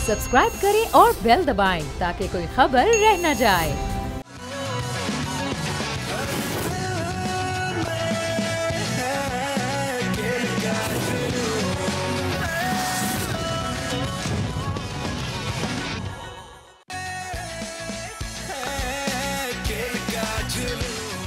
Subscribe करें और bell दबाएं ताकि कोई खबर रह न जाए।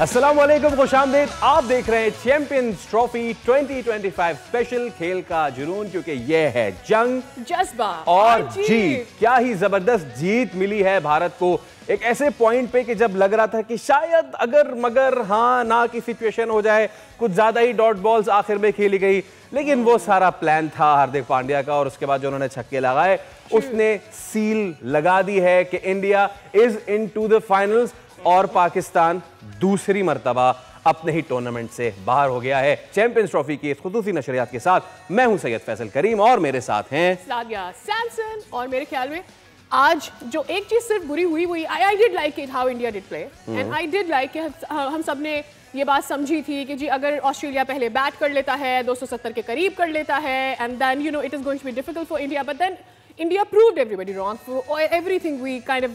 अस्सलाम वालेकुम, खुशामदीद। आप देख रहे हैं चैंपियंस ट्रॉफी 2025 स्पेशल खेल का जुनून, क्योंकि यह है जंग, जज्बा और जीत। क्या ही जबरदस्त जीत मिली है भारत को एक ऐसे पॉइंट पे कि जब लग रहा था कि शायद अगर मगर हाँ ना की सिचुएशन हो जाए, कुछ ज्यादा ही डॉट बॉल्स आखिर में खेली गई, लेकिन वो सारा प्लान था हार्दिक पांड्या का, और उसके बाद जो उन्होंने छक्के लगाए उसने सील लगा दी है कि India is into the finals और पाकिस्तान दूसरी मर्तबा अपने ही टूर्नामेंट से बाहर हो गया है। चैंपियंस ट्रॉफी की इस खुसूसी नशरियात के साथ मैं हूं सैयद फैसल करीम और मेरे साथ हैं सादिया सैमसन। और मेरे ख्याल में आज जो एक चीज सिर्फ बुरी हुई I did like it how India did play, and I did like हम सब ने ये बात समझी थी कि जी अगर ऑस्ट्रेलिया पहले बैट कर लेता है, 270 के करीब कर लेता है, and then you know it is going to be difficult for India, but then India proved everybody wrong for everything we kind of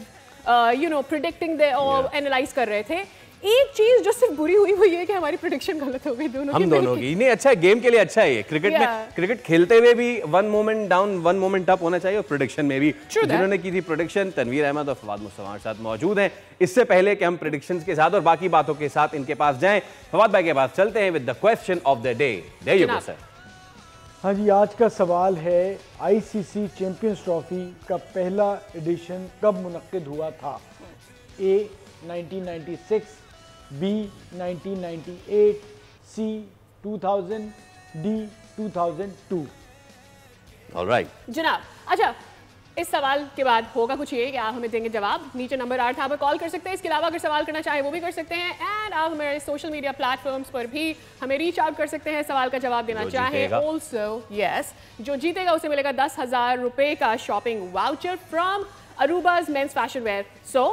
predicting they और एनालाइज कर रहे थे। एक चीज जो सिर्फ बुरी हुई वो ये कि हमारी प्रिडिक्शन गलत हो गई दोनों की। नहीं, अच्छा है, गेम के लिए अच्छा है ये। क्रिकेट में क्रिकेट खेलते हुए भी one moment down one moment up होना चाहिए, और प्रिडिक्शन में भी। जिन्होंने की थी प्रिडिक्शन, तनवीर अहमद और फवाद मुस्तफा हमारे साथ मौजूद हैं। इससे पहले कि हम प्रिडिक्शंस के साथ और बाकी बातों के साथ इनके पास जाएं, फवाद भाई के पास चलते हैं with the question of the day. There you go sir. हाँ जी, आज का सवाल है आईसीसी चैंपियंस ट्रॉफी का पहला एडिशन कब मुनक्किद हुआ था? ए 1996, बी 1998, सी 2000, डी 2002। ऑलराइट जनाब, अच्छा इस सवाल के बाद होगा कुछ ये कि आप हमें देंगे जवाब। नीचे नंबर 8 आप कॉल कर सकते हैं। इसके अलावा अगर सवाल करना चाहे वो भी कर सकते हैं, एंड आप हमारे सोशल मीडिया प्लेटफॉर्म्स पर भी हमें रीच आउट कर सकते हैं सवाल का जवाब देना चाहे। ऑल्सो यस, जो जीतेगा उसे मिलेगा 10,000 रुपए का शॉपिंग वाउचर फ्रॉम अरूबाज men's fashion wear. So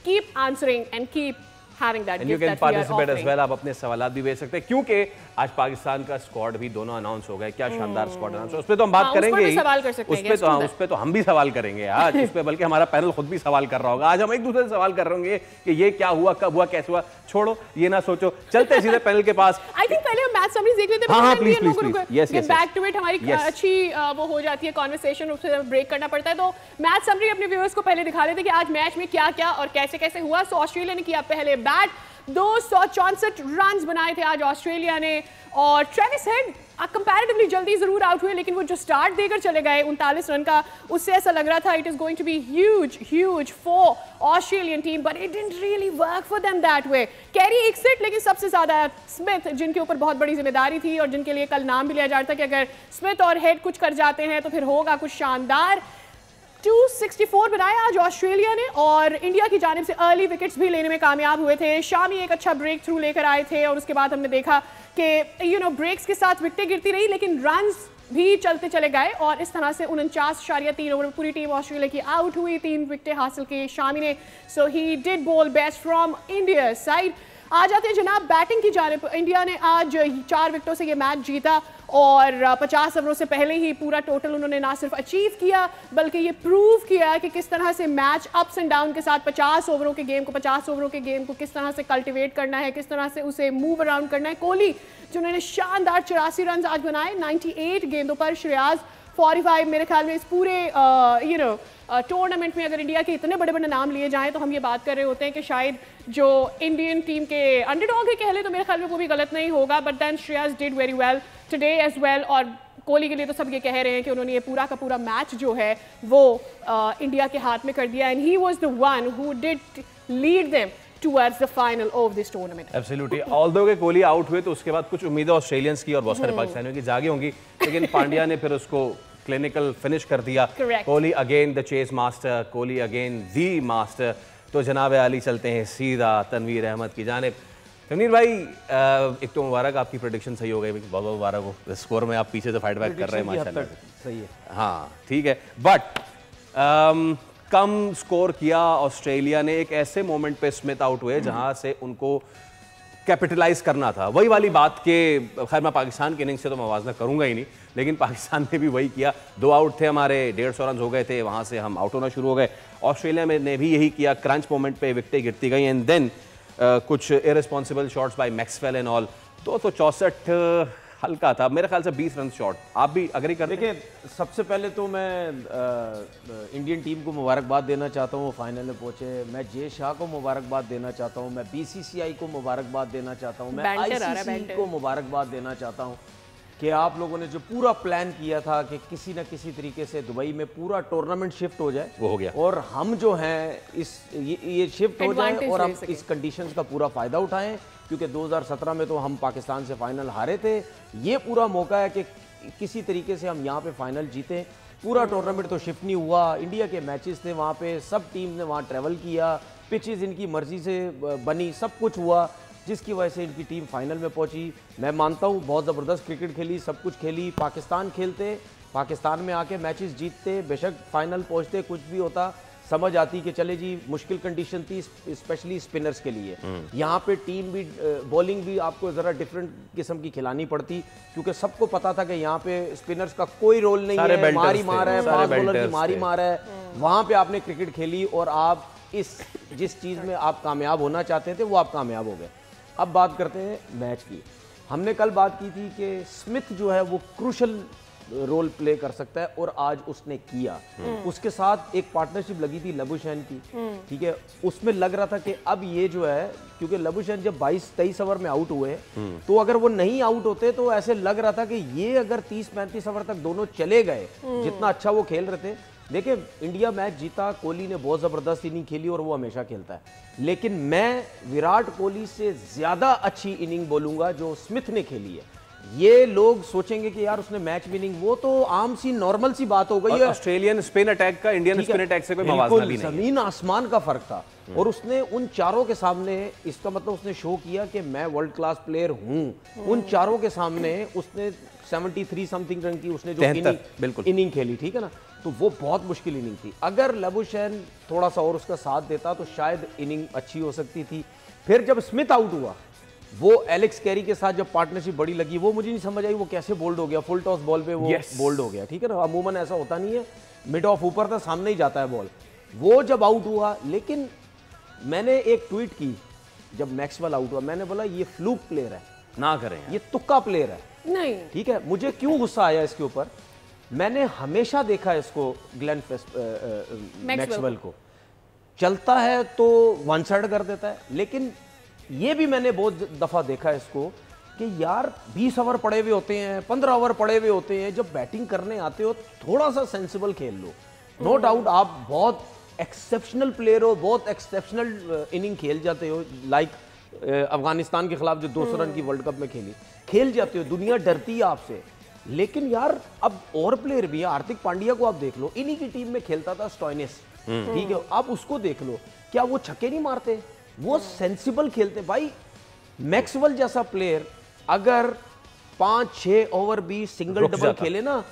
keep answering and keep having that, and you can participate as well। आप अपने सवालात भी भेज सकते हैं, क्योंकि आज पाकिस्तान का स्क्वाड भी दोनों अनाउंस हो गए। क्या शानदार स्क्वाड अनाउंस, उस पे तो हम बात करेंगे ही, उस पे तो हम भी सवाल करेंगे आज उस पे, बल्कि हमारा पैनल खुद भी सवाल कर रहा होगा। आज हम एक दूसरे से सवाल कर रहे होंगे कि ये क्या हुआ, कब हुआ, कैसे हुआ। छोड़ो ये ना सोचो, चलते सीधे पैनल के पास। आई थिंक पहले हम मैच समरीज देख लेते हैं। हां please yes yes, back to it हमारी अच्छी वो हो जाती है कन्वर्सेशन, उससे ब्रेक करना पड़ता है। तो मैच समरी अपने व्यूअर्स को पहले दिखा देते कि आज मैच में क्या क्या और कैसे कैसे हुआ। सो ऑस्ट्रेलिया ने किया पहले बैट, 264 रन्स बनाए थे आज ऑस्ट्रेलिया ने, और ट्रेविस हेड कंपैरेटिवली जल्दी जरूर आउट हुए, लेकिन वो जो स्टार्ट देकर चले गए 39 रन का, उससे ऐसा लग रहा था it is going to be huge for Australian team, but it didn't really work for them that way. Carey exit, लेकिन सबसे ज्यादा स्मिथ, जिनके ऊपर बहुत बड़ी जिम्मेदारी थी और जिनके लिए कल नाम भी लिया जा रहा था कि अगर स्मिथ और हेड कुछ कर जाते हैं तो फिर होगा कुछ शानदार। 264 बनाया आज ऑस्ट्रेलिया ने, और इंडिया की जानिब से अर्ली विकेट्स भी लेने में कामयाब हुए थे। शामी एक अच्छा ब्रेक थ्रू लेकर आए थे, और उसके बाद हमने देखा कि ब्रेक्स के साथ विकेटें गिरती रही, लेकिन रन्स भी चलते चले गए, और इस तरह से 49.3 ओवर में पूरी टीम ऑस्ट्रेलिया की आउट हुई, 3 विकेटें हासिल की शामी ने। So he did bowl best from India side. आ जाते हैं जनाब बैटिंग की जानिब। इंडिया ने आज 4 विकेटों से ये मैच जीता, और 50 ओवरों से पहले ही पूरा टोटल उन्होंने ना सिर्फ अचीव किया बल्कि ये प्रूव किया कि किस तरह से मैच अप्स एंड डाउन के साथ 50 ओवरों के गेम को किस तरह से कल्टिवेट करना है, किस तरह से उसे मूव अराउंड करना है। कोहली जिन्होंने शानदार 84 रन आज बनाए 98 गेंदों पर, श्रेयास 45। मेरे ख्याल में इस पूरे टूर्नामेंट में अगर इंडिया के इतने बड़े बड़े नाम लिए जाएं तो हम ये बात कर रहे होते हैं कि शायद जो इंडियन टीम के अंडरडॉग है कह ले, तो मेरे ख्याल में वो भी गलत नहीं होगा, but then Shreyas did very well today as well. और कोहली के लिए तो सब ये कह रहे हैं कि उन्होंने ये पूरा का पूरा मैच जो है वो इंडिया के हाथ में कर दिया, and he was the one who did lead them towards the final of this tournament. Absolutely. Although के कोहली आउट हुए तो उसके बाद कुछ उम्मीदें ऑस्ट्रेलियंस की और बहुत सारे पाकिस्तानियों की जागी होंगी, लेकिन पांड्या ने फिर उसको क्लिनिकल फिनिश कर दिया। Kohli again the chase master, Kohli again the master. तो जनाब आली चलते हैं सीधा तनवीर अहमद की जानिब। तनवीर भाई, एक तो मुबारक, आपकी प्रेडिक्शन सही हो गई, बहुत बहुत मुबारक हो। स्कोर में आप पीछे से फाइट बैक कर रहे हैं माशाल्लाह, सही है। हाँ ठीक है, बट कम स्कोर किया ऑस्ट्रेलिया ने। एक ऐसे मोमेंट पे स्मिथ आउट हुए जहां से उनको कैपिटलाइज करना था। वही वाली बात के, खैर मैं पाकिस्तान की इनिंग्स से तो मवाजना करूंगा ही नहीं, लेकिन पाकिस्तान ने भी वही किया। 2 आउट थे हमारे, 150 रन हो गए थे, वहां से हम आउट होना शुरू हो गए। ऑस्ट्रेलिया में ने भी यही किया, क्रंच मोमेंट पे विकेटें गिरती गई एंड देन कुछ irresponsible shots bye Maxwell and all. 264 हल्का था, मेरे ख्याल से 20 रन शॉट। आप भी अग्री कर? देखिए, सबसे पहले तो मैं इंडियन टीम को मुबारकबाद देना चाहता हूँ, फाइनल में पहुंचे। मैं जे शाह को मुबारकबाद देना चाहता हूँ, मैं बीसीसीआई को मुबारकबाद देना चाहता हूँ, मैं आईसीसी को मुबारकबाद देना चाहता हूँ कि आप लोगों ने जो पूरा प्लान किया था कि किसी न किसी तरीके से दुबई में पूरा टूर्नामेंट शिफ्ट हो जाए, वो हो गया। और हम जो हैं ये शिफ्ट हो जाए और हम इस कंडीशंस का पूरा फ़ायदा उठाएं, क्योंकि 2017 में तो हम पाकिस्तान से फाइनल हारे थे। ये पूरा मौका है कि किसी तरीके से हम यहाँ पे फाइनल जीतें। पूरा टूर्नामेंट तो शिफ्ट नहीं हुआ, इंडिया के मैचेस थे वहाँ पे, सब टीम ने वहाँ ट्रैवल किया, पिचेस इनकी मर्जी से बनी, सब कुछ हुआ, जिसकी वजह से इनकी टीम फाइनल में पहुंची। मैं मानता हूँ बहुत ज़बरदस्त क्रिकेट खेली, सब कुछ खेली। पाकिस्तान खेलते, पाकिस्तान में आके मैचेस जीतते, बेशक फाइनल पहुंचते, कुछ भी होता, समझ आती कि चले जी मुश्किल कंडीशन थी स्पेशली स्पिनर्स के लिए। यहाँ पे टीम भी, बॉलिंग भी आपको ज़रा डिफरेंट किस्म की खिलानी पड़ती, क्योंकि सबको पता था कि यहाँ पे स्पिनर्स का कोई रोल नहीं है, मारी मार है, फास्ट बॉलर की मारी मार है। वहाँ पे आपने क्रिकेट खेली और आप जिस चीज़ में आप कामयाब होना चाहते थे वो आप कामयाब हो गए। अब बात करते हैं मैच की। हमने कल बात की थी कि स्मिथ जो है वो क्रूशल रोल प्ले कर सकता है, और आज उसने किया। उसके साथ एक पार्टनरशिप लगी थी लबुशैन की, ठीक है, उसमें लग रहा था कि अब ये जो है, क्योंकि लबुशैन जब 22-23 ओवर में आउट हुए, तो अगर वो नहीं आउट होते तो ऐसे लग रहा था कि ये अगर 30-35 ओवर तक दोनों चले गए, जितना अच्छा वो खेल रहे थे। देखिए, इंडिया मैच जीता, कोहली ने बहुत ज़बरदस्त इनिंग खेली और वो हमेशा खेलता है, लेकिन मैं विराट कोहली से ज़्यादा अच्छी इनिंग बोलूँगा जो स्मिथ ने खेली है। ये लोग सोचेंगे कि यार उसने मैच विनिंग, वो तो आम सी नॉर्मल सी बात हो गई है। ऑस्ट्रेलियन स्पिन अटैक का इंडियन स्पिन अटैक से कोई मवाजना भी नहीं, जमीन आसमान का फर्क था। और उसने उन चारों के सामने, इसका मतलब उसने शो किया कि मैं वर्ल्ड क्लास प्लेयर हूं। उन चारों के सामने उसने 73 समथिंग रन की उसने जो इनिंग खेली, ठीक है ना, तो वो बहुत मुश्किल इनिंग थी। अगर लबुशैन थोड़ा सा और उसका साथ देता तो शायद इनिंग अच्छी हो सकती थी। फिर जब स्मिथ आउट हुआ, वो एलेक्स कैरी के साथ जब पार्टनरशिप बड़ी लगी, वो मुझे नहीं समझ आई वो कैसे बोल्ड हो गया। फुल टॉस बॉल पे वो बोल्ड हो गया, ठीक है ना, अमूमन ऐसा होता नहीं है, मिड ऑफ ऊपर था, सामने ही जाता है बॉल। वो जब आउट हुआ, लेकिन मैंने एक ट्वीट की जब मैक्सवेल आउट हुआ, मैंने बोला ये फ्लूक प्लेयर है, ना करें, ये तुक्का प्लेयर है, नहीं, ठीक है। मुझे क्यों गुस्सा आया इसके ऊपर, मैंने हमेशा देखा इसको, ग्लेन मैक्सवेल को, चलता है तो वन साइड कर देता है, लेकिन ये भी मैंने बहुत दफा देखा इसको कि यार 20 ओवर पड़े हुए होते हैं, 15 ओवर पड़े हुए होते हैं, जब बैटिंग करने आते हो थोड़ा सा सेंसिबल खेल लो। नो डाउट आप बहुत एक्सेप्शनल प्लेयर हो, बहुत एक्सेप्शनल इनिंग खेल जाते हो, लाइक अफगानिस्तान के खिलाफ जो 200 रन की वर्ल्ड कप में खेल जाते हो, दुनिया डरती है आपसे। लेकिन यार अब और प्लेयर भी है, हार्दिक पांड्या को आप देख लो, इन्हीं की टीम में खेलता था स्टॉइनिस, ठीक है, आप उसको देख लो, क्या वो छक्के नहीं मारते, वो सेंसिबल खेलते। भाई मैक्सवेल जैसा प्लेयर अगर 5-6 ओवर भी सिंगल डबल खेले ना,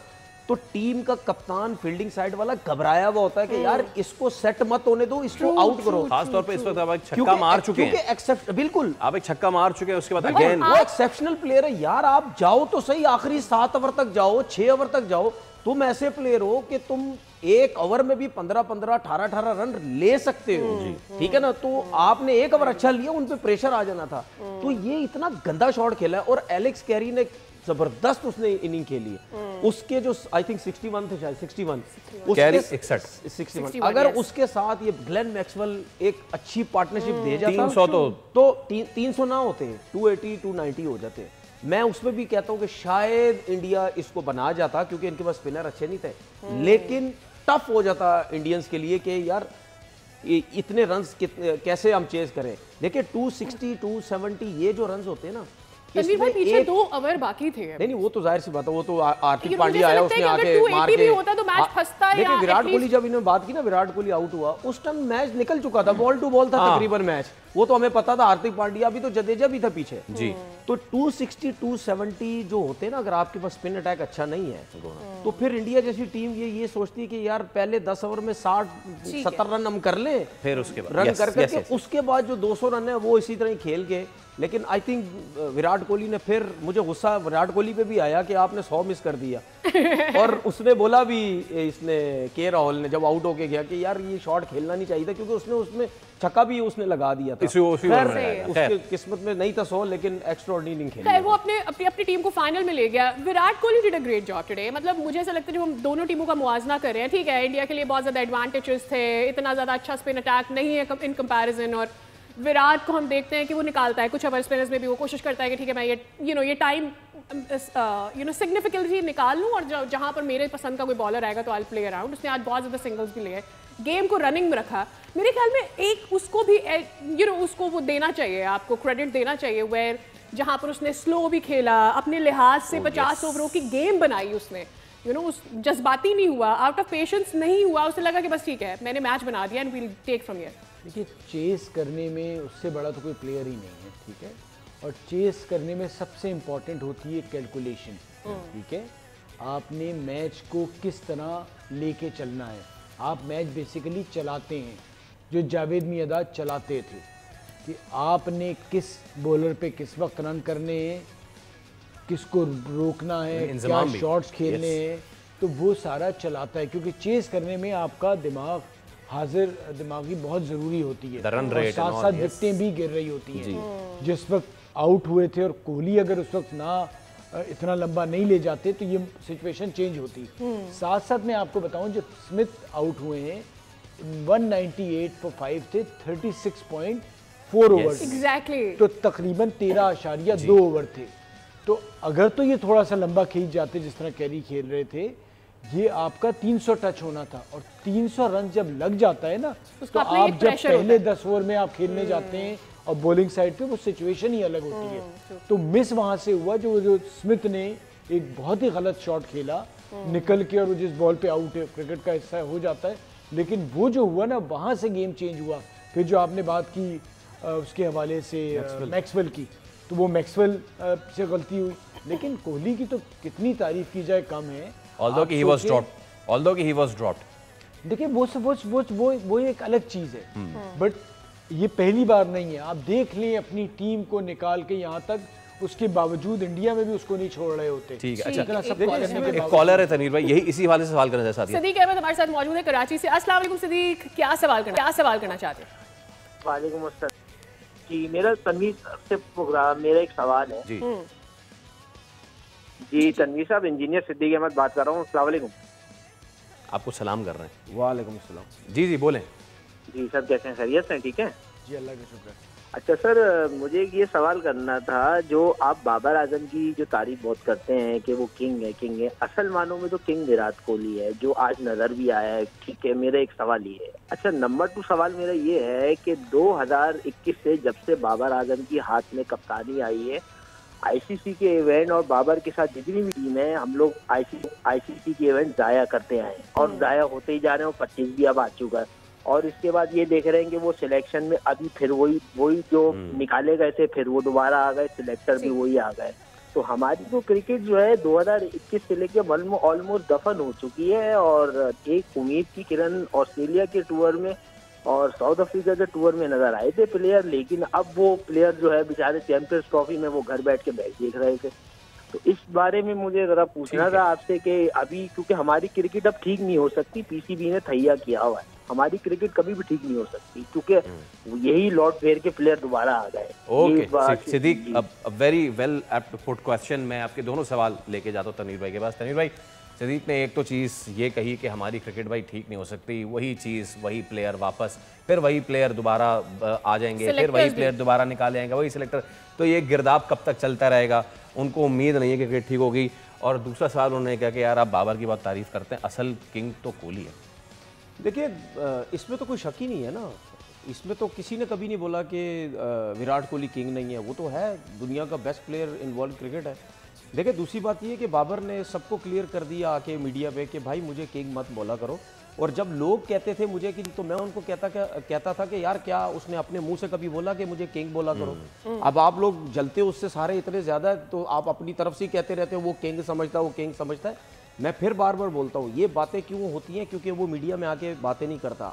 तो टीम का कप्तान फील्डिंग साइड वाला घबराया हुआ होता है कि यार इसको सेट मत होने दो, इसको आउट करो। खासतौर पे इस वक्त आप एक छक्का मार चुके हैं, बिल्कुल आप एक छक्का मार चुके हैं, उसके बाद अगेन वो एक्सेप्शनल प्लेयर है यार। आप जाओ तो सही, आखिरी 7 ओवर तक जाओ, 6 ओवर तक जाओ, तुम ऐसे प्लेयर हो कि तुम एक ओवर में भी 15-15, 18-18 रन ले सकते हो, ठीक है ना। तो आपने एक ओवर अच्छा लिया, उन पे प्रेशर आ जाना था। तो ये इतना गंदा शॉट खेला है, और एलेक्स कैरी ने जबरदस्त उसने इनिंग खेली है। उसके जो आई थिंक 61 थे, शायद 61, कैरी 61, अगर उसके साथ ये ग्लेन मैक्सवेल एक अच्छी पार्टनरशिप दे जाता 300 तो 300 ना होते, 280-290 हो जाते। मैं उसमें भी कहता हूं कि शायद इंडिया इसको बना जाता, क्योंकि इनके पास स्पिनर अच्छे नहीं थे, लेकिन टफ हो जाता इंडियंस के लिए कि यार इतने रन्स कैसे हम चेज करें। देखिए 260, 270 ये जो रन्स होते हैं ना, तनवीर भाई पीछे 2 ओवर बाकी थे। नहीं, वो तो जाहिर सी बात है, वो तो हार्दिक पांड्या आया, उसने आके मार के होता तो मैच फंसता है। देखिए विराट कोहली, जब इन्होंने बात की ना, विराट कोहली आउट हुआ, उस टाइम मैच निकल चुका था, बॉल टू बॉल था तकरीबन मैच, वो तो हमें पता था। हार्दिक पांड्या भी तो, जडेजा भी था पीछे जी। तो 260, 270 जो होते हैं ना, अगर आपके पास स्पिन अटैक अच्छा नहीं है, तो फिर इंडिया जैसी टीम ये सोचती है कि यार पहले 10 ओवर में 60-70 रन हम कर लें, फिर उसके बाद रन करके उसके बाद जो 200 रन है वो इसी तरह खेल के लेकिन आई थिंक विराट कोहली ने फिर, मुझे गुस्सा विराट कोहली पे भी आया कि आपने 100 मिस कर दिया और उसने बोला भी, इसने के राहुल ने जब आउट होके गया कि यार ये शॉट खेलना नहीं चाहिए था, क्योंकि उसने उसमें छक्का भी उसने लगा दिया था। उसके किस्मत में नहीं था 100, लेकिन एक्स्ट्रा ऑर्डिनरी खेला। वो अपनी टीम को फाइनल में ले गया। Virat Kohli did a great job today. मतलब मुझे ऐसा लगता है जब हम दोनों टीमों का मुआवजा कर रहे हैं, ठीक है इंडिया के लिए बहुत ज्यादा एडवांटेजेस थे, इतना ज्यादा अच्छा स्पिन अटैक नहीं है इन कंपैरिजन, और विराट को हम देखते हैं कि वो निकालता है कुछ ओवर स्पिनर्स में भी, वो कोशिश करता है कि ठीक है मैं ये टाइम सिग्निफिकेंटली निकाल लूँ और जहाँ पर मेरे पसंद का कोई बॉलर आएगा तो आई प्ले अराउंड। उसने आज बहुत ज़्यादा सिंगल्स भी लिए, गेम को रनिंग में रखा। मेरे ख्याल में एक उसको भी उसको वो देना चाहिए, आपको क्रेडिट देना चाहिए, वेयर जहाँ पर उसने स्लो भी खेला, अपने लिहाज से 50 ओवरों की गेम बनाई उसने, उस जज्बाती नहीं हुआ, आउट ऑफ पेशेंस नहीं हुआ, उसे लगा कि बस ठीक है मैंने मैच बना दिया and we'll take from here. देखिए चेस करने में उससे बड़ा तो कोई प्लेयर ही नहीं है, ठीक है, और चेस करने में सबसे इम्पॉर्टेंट होती है कैलकुलेशन, ठीक है। आपने मैच को किस तरह लेके चलना है, आप मैच बेसिकली चलाते हैं, जो जावेद मियांदाद चलाते थे कि आपने किस बॉलर पे किस वक्त रन करने हैं, किसको रोकना है, क्या शॉट्स खेलने हैं, तो वो सारा चलाता है, क्योंकि चेस करने में आपका दिमाग दिमागी बहुत ज़रूरी होती है, और साथ साथ विकेटें भी गिर रही होती हैं। जिस वक्त आउट हुए थे और कोहली अगर उस वक्त ना इतना लंबा नहीं ले जाते तो ये सिचुएशन चेंज होती। साथ साथ मैं आपको बताऊं जब स्मिथ आउट हुए हैं 198 फॉर 5 थे, 36.4 ओवर एग्जैक्टली, तो तकरीबन 13.2 ओवर थे। तो अगर तो ये थोड़ा सा लंबा खींच जाते जिस तरह कैरी खेल रहे थे, ये आपका 300 टच होना था, और 300 रन जब लग जाता है ना तो आप जब पहले 10 ओवर में आप खेलने जाते हैं और बॉलिंग साइड पे वो सिचुएशन ही अलग होती है। तो मिस वहां से हुआ, जो स्मिथ ने एक बहुत ही गलत शॉट खेला निकल के, और वो जिस बॉल पे आउट है, क्रिकेट का हिस्सा हो जाता है, लेकिन वो जो हुआ ना वहां से गेम चेंज हुआ। फिर जो आपने बात की उसके हवाले से मैक्सवेल की, तो वो मैक्सवेल से गलती हुई, लेकिन कोहली की तो कितनी तारीफ की जाए कम है। Although he was dropped. देखिए वो एक अलग चीज है, बट ये पहली बार नहीं है। आप देख लें अपनी टीम को निकाल के यहाँ तक, उसके बावजूद इंडिया में भी उसको नहीं छोड़ रहे होते। ठीक है, अच्छा एक कॉलर है तनवीर भाई, यही इसी हवाले से सवाल करना चाहता है। सदीक अहमद हमारे साथ मौजूद है कराची से। अस्सलाम वालेकुम सदीक, क्या सवाल करना चाहते हैं? वालेकुम अस्सलाम जी, मेरा तनवीर से प्रोग्राम, मेरा एक सवाल है जी तनवीर साहब, इंजीनियर सिद्दीक अहमद बात कर रहा हूँ। अस्सलाम वालेकुम। आपको सलाम कर रहे हैं। वालेकुम सलाम। जी बोलें। जी सर, कैसे हैं, खैरियत से? ठीक है जी, अल्लाह का शुक्र। अच्छा सर, मुझे ये सवाल करना था, जो आप बाबर आजम की जो तारीफ बहुत करते हैं कि वो किंग है, असल मानों में तो किंग विराट कोहली है, जो आज नजर भी आया है। ठीक है, मेरा एक सवाल ये है। अच्छा, नंबर 2 सवाल मेरा ये है कि 2021 से जब से बाबर आजम की हाथ में कप्तानी आई है, आईसीसी के इवेंट और बाबर के साथ जितनी भी टीम है, हम लोग आईसीसी के इवेंट जाया करते आए हैं और जाया होते ही जा रहे हैं, और 25 भी अब आ चुका है। और इसके बाद ये देख रहे हैं कि वो सिलेक्शन में अभी फिर वही जो निकाले गए थे, फिर वो दोबारा आ गए, सिलेक्टर भी वही आ गए। तो हमारी जो क्रिकेट जो है 2021 से लेकर ऑलमोस्ट दफन हो चुकी है, और एक उम्मीद की किरण ऑस्ट्रेलिया के टूर में और साउथ अफ्रीका के टूर में नजर आए थे प्लेयर, लेकिन अब वो प्लेयर जो है बेचारे चैंपियंस ट्रॉफी में वो घर बैठ के मैच देख रहे थे। तो इस बारे में मुझे जरा पूछना था आपसे कि अभी, क्योंकि हमारी क्रिकेट अब ठीक नहीं हो सकती, पीसीबी ने तैयार किया हुआ है, हमारी क्रिकेट कभी भी ठीक नहीं हो सकती, क्योंकि यही लॉर्ड फेयर के प्लेयर दोबारा आ गए। Okay Siddiq, very well apt put question. मैं आपके दोनों सवाल लेके जाता हूँ तनवीर भाई के पास। तनवीर भाई, सिद्दीक ने एक तो चीज़ ये कही कि हमारी क्रिकेट भाई ठीक नहीं हो सकती, वही चीज़ वही प्लेयर वापस, फिर वही प्लेयर दोबारा आ जाएंगे, फिर वही प्लेयर दोबारा निकाले जाएंगे, वही सिलेक्टर, तो ये गिरदाब कब तक चलता रहेगा? उनको उम्मीद नहीं है कि क्रिकेट ठीक होगी। और दूसरा सवाल उन्होंने कहा कि यार आप बाबर की बहुत तारीफ करते हैं, असल किंग तो कोहली है। देखिए, इसमें तो कोई शक ही नहीं है ना, इसमें तो किसी ने कभी नहीं बोला कि विराट कोहली किंग नहीं है, वो तो है, दुनिया का best player in world cricket है। देखिए, दूसरी बात ये कि बाबर ने सबको क्लियर कर दिया आके मीडिया पे कि भाई मुझे किंग मत बोला करो, और जब लोग कहते थे मुझे कि, तो मैं उनको कहता था कि यार क्या उसने अपने मुंह से कभी बोला कि मुझे किंग बोला करो? अब आप लोग जलते हो उससे सारे इतने ज़्यादा, तो आप अपनी तरफ से ही कहते रहते हो वो किंग समझता है। मैं फिर बार बार बोलता हूँ, ये बातें क्यों होती हैं? क्योंकि वो मीडिया में आके बातें नहीं करता।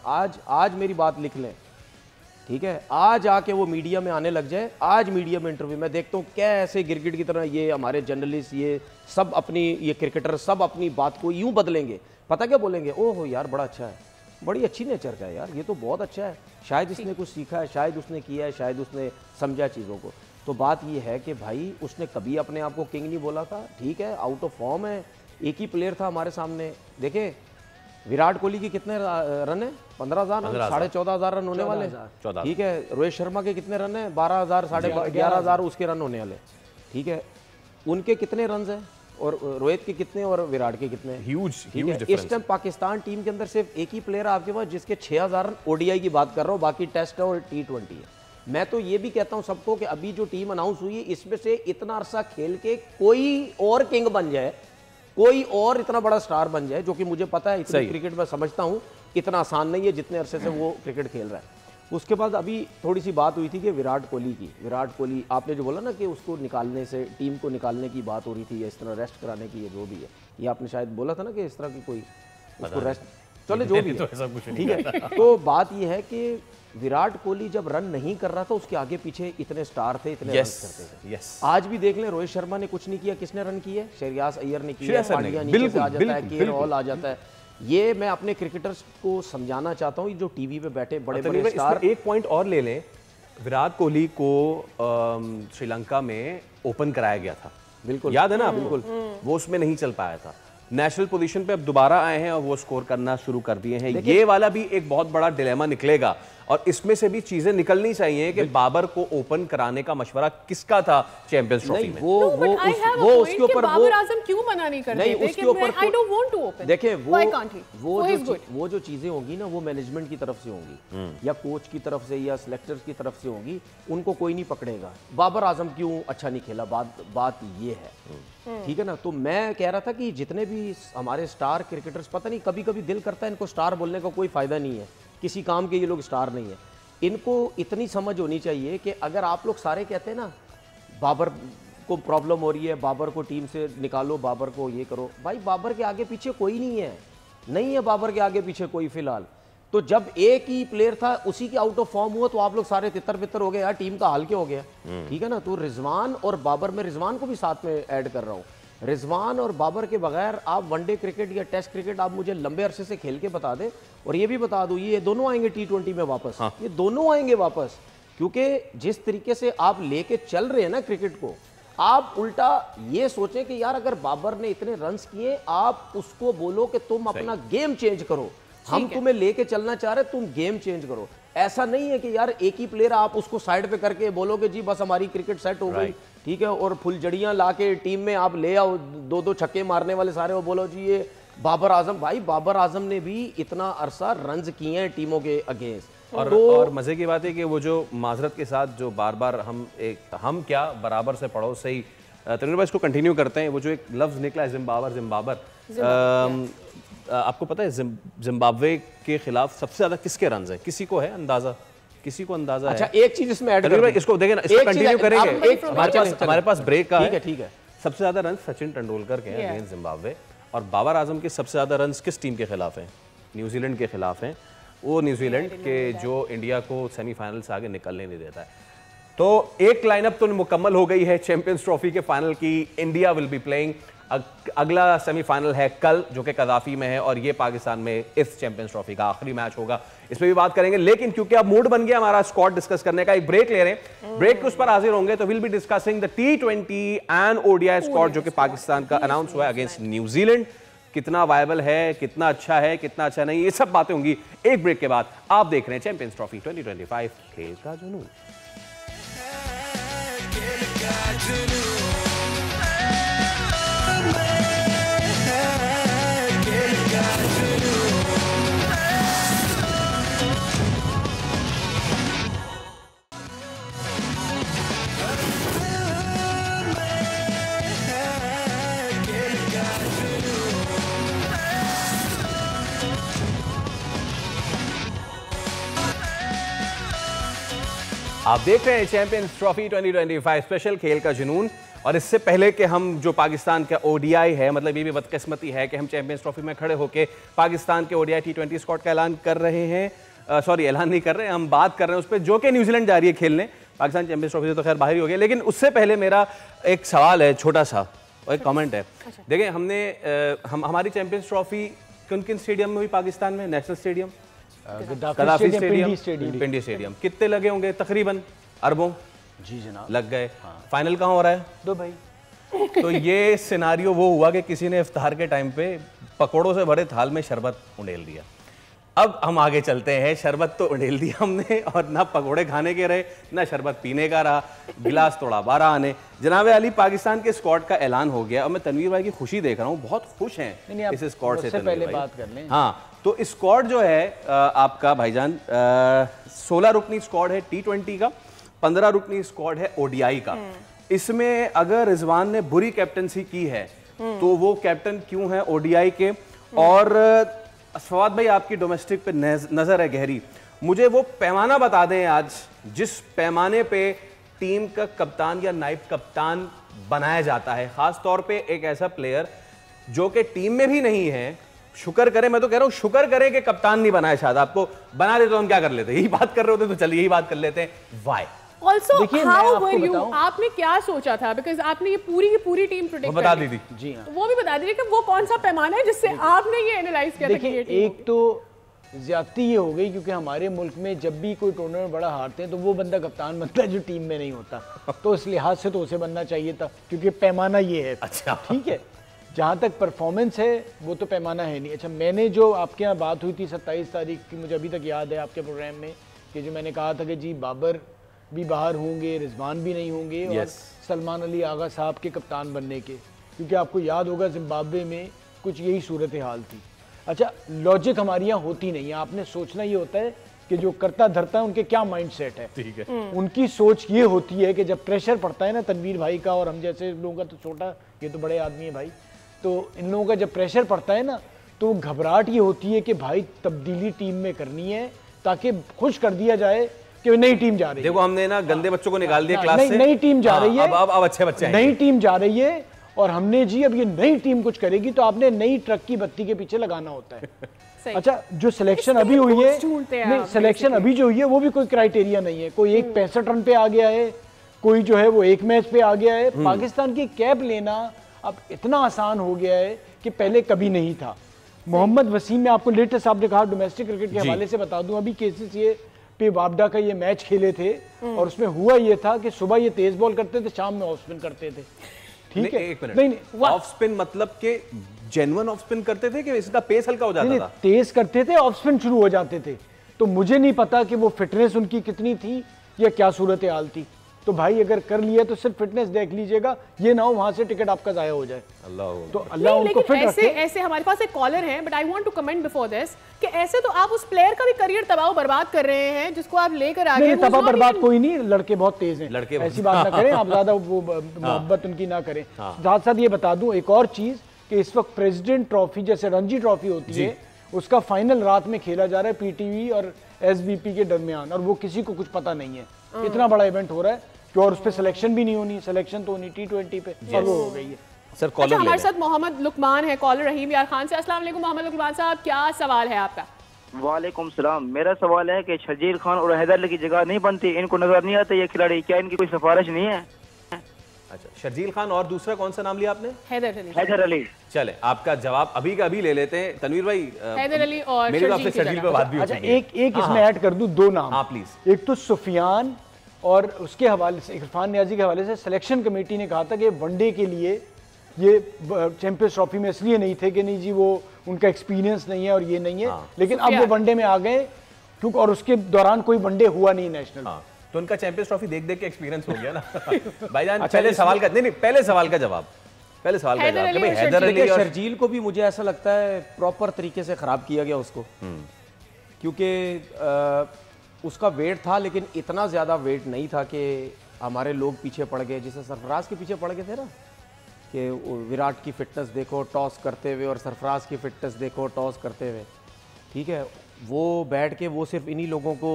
आज मेरी बात लिख लें ठीक है, आज आके वो मीडिया में आने लग जाए, आज मीडिया में इंटरव्यू मैं देखता हूँ कैसे गिरगिट की तरह ये हमारे जर्नलिस्ट, ये सब अपनी, ये क्रिकेटर सब अपनी बात को यूं बदलेंगे। पता क्या बोलेंगे, ओहो यार बड़ा अच्छा है, बड़ी अच्छी नेचर का है यार, ये तो बहुत अच्छा है, शायद इसने कुछ सीखा है, शायद उसने किया है, शायद उसने समझा चीज़ों को। तो बात ये है कि भाई उसने कभी अपने आप को किंग नहीं बोला था, ठीक है, आउट ऑफ फॉर्म है, एक ही प्लेयर था हमारे सामने। देखे विराट कोहली के कितने रन है, 15,000 रन, 14,500 रन होने वाले, ठीक है। रोहित शर्मा के कितने रन है, 12,000, 11,500 उसके रन होने वाले, ठीक है। उनके कितने रन है और रोहित के कितने और विराट के कितने, ह्यूज इस टाइम पाकिस्तान टीम के अंदर सिर्फ एक ही प्लेयर है आपके पास जिसके 6,000 रन ओडीआई की बात कर रहा हूँ, बाकी टेस्ट है और T20 है। मैं तो ये भी कहता हूँ सबको कि अभी जो टीम अनाउंस हुई है इसमें से इतना अरसा खेल के कोई और किंग बन जाए, कोई और इतना बड़ा स्टार बन जाए, जो कि मुझे पता है इतनी क्रिकेट में समझता हूँ इतना आसान नहीं है जितने अरसे से वो क्रिकेट खेल रहा है। उसके बाद अभी थोड़ी सी बात हुई थी कि विराट कोहली की, विराट कोहली आपने जो बोला ना कि उसको निकालने से, टीम को निकालने की बात हो रही थी या इस तरह रेस्ट कराने की, ये जो भी है, ये आपने शायद बोला था ना कि इस तरह की कोई उसको रेस्ट, चलो जो भी है, ठीक है। तो बात ये है कि विराट कोहली जब रन नहीं कर रहा था उसके आगे पीछे इतने स्टार थे, इतने रन करते थे। आज भी देख लें, रोहित शर्मा ने कुछ नहीं किया, किसने रन किए, श्रेयस अय्यर ने किया, पांड्या नीचे से आ जाता है, केएल राहुल आ जाता है। ये मैं अपने क्रिकेटर्स को समझाना चाहता हूँ, जो टीवी पे बैठे बड़े बड़े स्टार। एक पॉइंट और ले लें, विराट कोहली को श्रीलंका में ओपन कराया गया था, बिल्कुल याद है ना, बिल्कुल वो उसमें नहीं चल पाया था। नेशनल पोजीशन पे अब दोबारा आए हैं और वो स्कोर करना शुरू कर दिए हैं। ये वाला भी एक बहुत बड़ा डिलेमा निकलेगा और इसमें से भी चीजें निकलनी चाहिए कि बाबर को ओपन कराने का मशवरा किसका था चैंपियंस ट्रॉफी में। वो उसके ऊपर बाबर आजम क्यों मना नहीं करते? नहीं, उसके ऊपर I don't want to open. देखिए वो जो चीजें होंगी ना, वो मैनेजमेंट की तरफ से होंगी या कोच की तरफ से या सिलेक्टर्स की तरफ से होंगी, उनको कोई नहीं पकड़ेगा। बाबर आजम क्यों अच्छा नहीं खेला, बात ये है, ठीक है ना। तो मैं कह रहा था कि जितने भी हमारे स्टार क्रिकेटर्स, पता नहीं कभी कभी दिल करता है इनको स्टार बोलने का कोई फायदा नहीं है, किसी काम के ये लोग स्टार नहीं है। इनको इतनी समझ होनी चाहिए कि अगर आप लोग सारे कहते हैं ना बाबर को प्रॉब्लम हो रही है, बाबर को टीम से निकालो, बाबर को ये करो, भाई बाबर के आगे पीछे कोई नहीं है बाबर के आगे पीछे कोई फिलहाल। तो जब एक ही प्लेयर था उसी के आउट ऑफ फॉर्म हुआ तो आप लोग सारे तितर बितर हो गए, यार टीम का हाल क्या हो गया, ठीक है ना। तो रिजवान और बाबर, मैं रिजवान को भी साथ में ऐड कर रहा हूँ, रिजवान और बाबर के बगैर आप वनडे क्रिकेट या टेस्ट क्रिकेट आप मुझे लंबे अरसे से खेल के बता दें, और ये भी बता दो ये दोनों आएंगे T20 में वापस, ये दोनों आएंगे वापस, क्योंकि जिस तरीके से आप लेके चल रहे हैं ना क्रिकेट को, आप उल्टा ये सोचें कि यार अगर बाबर ने इतने रन्स किए, आप उसको बोलो कि तुम अपना गेम चेंज करो, हम तुम्हें लेके चलना चाह रहे, तुम गेम चेंज करो। ऐसा नहीं है कि यार एक ही प्लेयर आप उसको साइड पे करके बोलोगे जी बस हमारी क्रिकेट सेट हो गई, ठीक है, और फुलझड़ियां लाके टीम में आप ले आओ, दो छक्के मारने वाले सारे, वो बोलो जी ये बाबर आजम। भाई बाबर आजम ने भी इतना अरसा रन्स किए हैं टीमों के अगेंस्ट। और मजे की बात है कि वो जो माजरत के साथ जो बार बार हम क्या बराबर से पड़ोस से ही तनुर भाई इसको कंटिन्यू करते हैं, वो जो एक लफ्ज निकला है जिम्बाबर, आपको पता है जिम्बाब्वे के खिलाफ सबसे ज्यादा किसके रन है? किसी को है अंदाजा? किसी को अंदाजा अच्छा, है? एक चीज इसमें ऐड कर, इसको देखें ना, इसको कंटिन्यू करेंगे, हमारे पास ब्रेक का है। ठीक है, सबसे ज्यादा रन सचिन तेंदुलकर के हैं अगेंस्ट जिम्बाब्वे, और बाबर आजम के सबसे ज्यादा रन किस टीम के खिलाफ हैं? न्यूजीलैंड के खिलाफ हैं। वो न्यूजीलैंड के जो इंडिया को सेमीफाइनल से आगे निकलने नहीं देता है। तो एक लाइनअप तो मुकम्मल हो गई है चैंपियंस ट्रॉफी के फाइनल की। इंडिया विल बी प्लेइंग, अगला सेमीफाइनल है कल जो कि कदाफी में है, और ये पाकिस्तान में इस चैंपियंस ट्रॉफी का आखिरी मैच होगा, इस पे भी बात करेंगे। लेकिन क्योंकि अब मूड बन गया हमारा स्क्वाड डिस्कस करने का, एक ब्रेक ले रहे हैं, ब्रेक के उस पर हाजिर होंगे तो will be discussing the T20 and ODI squad जो कि पाकिस्तान का अनाउंस हुआ है अगेंस्ट न्यूजीलैंड। कितना वायबल है, कितना अच्छा नहीं, ये सब बातें होंगी एक ब्रेक के बाद। आप देख रहे हैं चैंपियंस ट्रॉफी 2025 खेल का जुनून। आप देख रहे हैं चैंपियंस ट्रॉफी 2025 स्पेशल खेल का जुनून। और इससे पहले कि हम जो पाकिस्तान का ODI है, मतलब ये भी बदकिस्मती है कि हम चैंपियंस ट्रॉफी में खड़े होकर पाकिस्तान के ODI T20 स्क्वाड का ऐलान कर रहे हैं, सॉरी ऐलान नहीं कर रहे, हम बात कर रहे हैं उस पर, जो कि न्यूजीलैंड जा रही है खेलने। पाकिस्तान चैंपियंस ट्रॉफी से तो खैर बाहर ही हो गया, लेकिन उससे पहले मेरा एक सवाल है छोटा सा और एक कमेंट है। देखिए हमने हमारी चैंपियंस ट्रॉफी किन किन स्टेडियम में हुई पाकिस्तान में? नेशनल स्टेडियम, गद्दाफी स्टेडियम, पिंडी स्टेडियम। कितने लगे होंगे? तकरीबन अरबों जी जनाब लग गए। फाइनल कहाँ हो रहा है? दुबई। तो ये सिनारियो वो हुआ कि किसी ने इफ्तार के टाइम पे पकोड़ों से भरे थाल में शरबत उंडेल दिया। अब हम आगे चलते हैं, शरबत तो उंडेल दिया हमने और ना पकोड़े खाने के रहे ना शरबत पीने का रहा, गिलास तोड़ा 12 आने। जनाब अली, पाकिस्तान के स्क्वाड का ऐलान हो गया और मैं तनवीर भाई की खुशी देख रहा हूँ, बहुत खुश हैं इस स्क्वाड से। पहले बात कर लें। हाँ, तो स्क्वाड जो है आपका भाईजान 16 रुकनी स्क्वाड है T20 का, 15 रुकनी स्क्वाड है ODI का। इसमें अगर रिजवान ने बुरी कैप्टनसी की है तो वो कैप्टन क्यों है ODI के? और फवाद भाई आपकी डोमेस्टिक पे नजर है गहरी, मुझे वो पैमाना बता दें आज जिस पैमाने पे टीम का कप्तान या नाइब कप्तान बनाया जाता है, खास तौर पे एक ऐसा प्लेयर जो कि टीम में भी नहीं है। शुक्र करें, मैं तो कह रहा हूं शुक्र करें कि कप्तान नहीं बनाया, शायद आपको बना दे तो हम क्या कर लेते, यही बात कर रहे होते तो चलिए यही बात कर लेते हैं। Why Also, how were you? आपने क्या सोचा था? Because आपने ये पूरी की पूरी टीम प्रोटेक्ट बता दी थी। जी हाँ, वो भी बता दीजिए कि वो कौन सा पैमाना है जिससे आपने ये एनालाइज किया था कि ये टीम एक तो ज्यादती ये हो गई क्योंकि हमारे मुल्क में जब भी कोई टूर्नामेंट बड़ा हारते हैं तो वो बंदा कप्तान बनता है जो टीम में नहीं होता, तो इस लिहाज से तो उसे बनना चाहिए था क्योंकि पैमाना ये है। अच्छा, ठीक है, जहाँ तक परफॉर्मेंस है वो तो पैमाना है नहीं। अच्छा, मैंने जो आपके यहाँ बात हुई थी 27 तारीख की, मुझे अभी तक याद है आपके प्रोग्राम में, कि जो मैंने कहा था कि जी बाबर भी बाहर होंगे, रिजवान भी नहीं होंगे और सलमान अली आगा साहब के कप्तान बनने के, क्योंकि आपको याद होगा जिम्बाब्वे में कुछ यही सूरत हाल थी। अच्छा, लॉजिक हमारी यहाँ होती नहीं है, आपने सोचना ये होता है कि जो करता धरता है उनके क्या माइंड सेट है। ठीक है, उनकी सोच ये होती है कि जब प्रेशर पड़ता है ना तनवीर भाई का, और हम जैसे लोगों का तो छोटा, ये तो बड़े आदमी है भाई, तो इन लोगों का जब प्रेशर पड़ता है ना तो घबराहट ये होती है कि भाई तब्दीली टीम में करनी है ताकि खुश कर दिया जाए कि नई टीम जा रही है। देखो हमने ना गंदे बच्चों को निकाल दिया क्लास से, नई टीम जा रही है, अब अच्छे बच्चे नई टीम जा रही है और हमने जी अब ये नई टीम कुछ करेगी तो आपने नई ट्रक की बत्ती के पीछे लगाना होता है। अच्छा, जो सिलेक्शन अभी हुई है, नहीं सिलेक्शन अभी जो हुई है वो भी कोई क्राइटेरिया नहीं है, कोई एक 65 रन पे आ गया है, कोई जो है वो एक मैच पे आ गया है। पाकिस्तान की कैप लेना अब इतना आसान हो गया है कि पहले कभी नहीं था। मोहम्मद वसीम में आपको लेटेस्ट आपने कहा डोमेस्टिक क्रिकेट के हवाले से बता दूं, अभी KCCA पे वापडा का ये मैच खेले थे और उसमें हुआ ये था कि सुबह ये तेज बॉल करते थे, शाम में ऑफ स्पिन करते थे। ठीक है, एक मिनट, ऑफ स्पिन मतलब कि जेन्युइन ऑफ स्पिन करते थे कि इसका पेस हल्का हो जाता था? तेज करते थे, ऑफ स्पिन शुरू हो जाते थे। तो मुझे नहीं पता कि वो फिटनेस उनकी कितनी थी या क्या सूरत हाल थी। तो भाई अगर कर लिया तो सिर्फ फिटनेस देख लीजिएगा, ये ना हो वहां से टिकट आपका जाया हो जाए। तो अल्लाह उनको फिट रखे। ऐसे हमारे पास एक कॉलर है, but I want to comment before this कि ऐसे तो आप उस प्लेयर का भी करियर तबाह बर्बाद कर रहे हैं जिसको आप लेकर आ गए। तबाह बर्बाद कोई नहीं, लड़के बहुत तेज हैं, लड़के ऐसी बात ना करें आप, ज्यादा वो मोहब्बत उनकी ना करें। साथ साथ ये बता दूं एक और चीज कि इस वक्त प्रेसिडेंट ट्रॉफी जैसे रणजी ट्रॉफी होती है, उसका फाइनल रात में खेला जा रहा है PTV और SBP के दरमियान, और वो किसी को कुछ पता नहीं है। इतना बड़ा इवेंट हो रहा है कि और उस पर सिलेक्शन भी नहीं होनी, सिलेक्शन तो होनी T20 पे, और वो हो गई है। सर कॉलर हमारे साथ मोहम्मद लुकमान है, कॉलर रहीम यार खान से। अस्सलाम वालेकुम मोहम्मद लुकमान साहब, क्या सवाल है आपका? वालेकुम सलाम। मेरा सवाल है कि शर्जील खान और हैदर अली की जगह नहीं बनती, इनको नजर नहीं आते ये खिलाड़ी, क्या इनकी कोई सिफारिश नहीं है? अच्छा, शर्जील खान और दूसरा कौन सा नाम लिया आपने? हैदर अली। चले आपका जवाब अभी का अभी ले लेते हैं तनवीर भाई। हैदर अली और मेरी तरफ से शर्जील पे बात भी हो चुकी है। एक इसमें ऐड कर दूं, दो नाम। हाँ प्लीज। एक तो सुफियान और उसके हवाले से इरफान नियाजी के हवाले से सिलेक्शन कमेटी ने कहा था कि वनडे के लिए ये चैंपियंस ट्रॉफी में इसलिए नहीं थे कि नहीं जी वो उनका एक्सपीरियंस नहीं है और ये नहीं है, लेकिन अब वो वनडे में आ गए क्योंकि, और उसके दौरान कोई वनडे हुआ नहीं नेशनल। तो उनका चैंपियंस ट्रॉफी देख देख के एक्सपीरियंस हो गया ना। भाईजान पहले सवाल का नहीं पहले सवाल का जवाब कि भाई हैदर अली और शर्जील को भी मुझे ऐसा लगता है प्रॉपर तरीके से खराब किया गया उसको, क्योंकि उसका वेट था लेकिन इतना ज्यादा वेट नहीं था कि हमारे लोग पीछे पड़ गए, जैसे सरफराज के पीछे पड़ गए थे ना, कि विराट की फिटनेस देखो टॉस करते हुए और सरफराज की फिटनेस देखो टॉस करते हुए। ठीक है, वो बैठ के वो सिर्फ इन्हीं लोगों को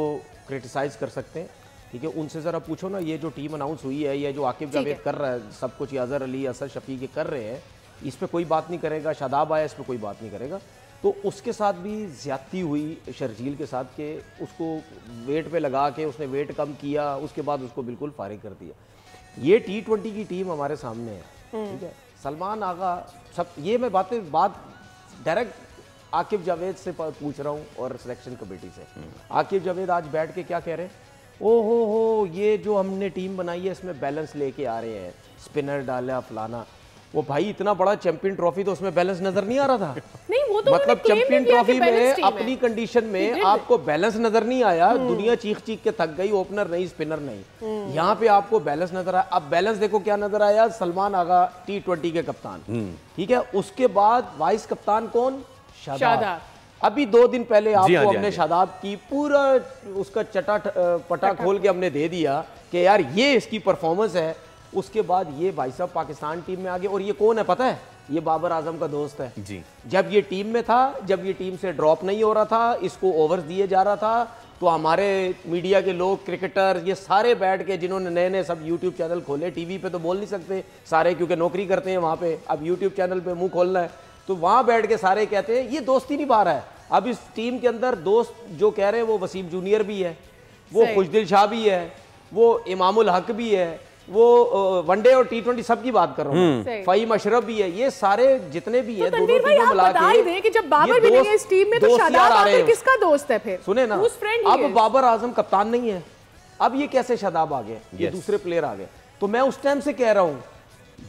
क्रिटिसाइज कर सकते हैं। ठीक है, उनसे ज़रा पूछो ना, ये जो टीम अनाउंस हुई है, ये जो आकिब जावेद कर रहा है सब कुछ, अजहर अली असद शफी के कर रहे हैं, इस पर कोई बात नहीं करेगा। शादाब आया, इस पर कोई बात नहीं करेगा। तो उसके साथ भी ज्यादती हुई शर्जील के साथ के उसको वेट पे लगा के उसने वेट कम किया, उसके बाद उसको बिल्कुल फारिग कर दिया। ये T20 की टीम हमारे सामने है, ठीक है। सलमान आगा सब ये मैं बात डायरेक्ट आकिब जावेद से पूछ रहा हूँ और सिलेक्शन कमेटी से। आकिब जावेद आज बैठ के क्या कह रहे हैं, ओ हो ये जो हमने टीम बनाई है इसमें बैलेंस लेके आ रहे हैं, स्पिनर डाला फलाना। वो भाई इतना बड़ा चैंपियन ट्रॉफी तो उसमें बैलेंस नजर नहीं आ रहा था। नहीं वो तो मतलब चैंपियन ट्रॉफी में अपनी कंडीशन में आपको बैलेंस नजर नहीं आया, दुनिया चीख चीख के थक गई, ओपनर नहीं स्पिनर नहीं, यहाँ पे आपको बैलेंस नजर आया। अब बैलेंस देखो क्या नजर आया, सलमान आगा T20 के कप्तान, ठीक है। उसके बाद वाइस कप्तान कौन, शादाब। अभी 2 दिन पहले आपको हमने शादाब की पूरा उसका चटा पटा खोल के हमने दे दिया कि यार ये इसकी परफॉर्मेंस है। उसके बाद ये भाई साहब पाकिस्तान टीम में आ गए, और ये कौन है पता है, ये बाबर आजम का दोस्त है जी। जब ये टीम में था, जब ये टीम से ड्रॉप नहीं हो रहा था, इसको ओवर्स दिए जा रहा था, तो हमारे मीडिया के लोग, क्रिकेटर, ये सारे बैठ के जिन्होंने नए नए सब यूट्यूब चैनल खोले, टीवी पे तो बोल नहीं सकते सारे क्योंकि नौकरी करते हैं वहाँ पे, अब यूट्यूब चैनल पे मुंह खोलना है, तो वहाँ बैठ के सारे कहते हैं ये दोस्ती निभा रहा है। अब इस टीम के अंदर दोस्त जो कह रहे हैं वो वसीम जूनियर भी है, वो खुशदिल शाह भी है, वो इमामुल हक भी है, वो वनडे और T20 सब की बात कर रहा हूँ, फहीम अशरफ भी है, ये सारे जितने भी है दोनों टीमों मिला के, कि जब बाबर भी नहीं है इस टीम में तो शादाब आखिर किसका दोस्त है फिर? सुने ना, अब बाबर आजम कप्तान नहीं है, अब ये कैसे शादाब आ गए, ये दूसरे प्लेयर आ गए। तो मैं उस टाइम से कह रहा हूँ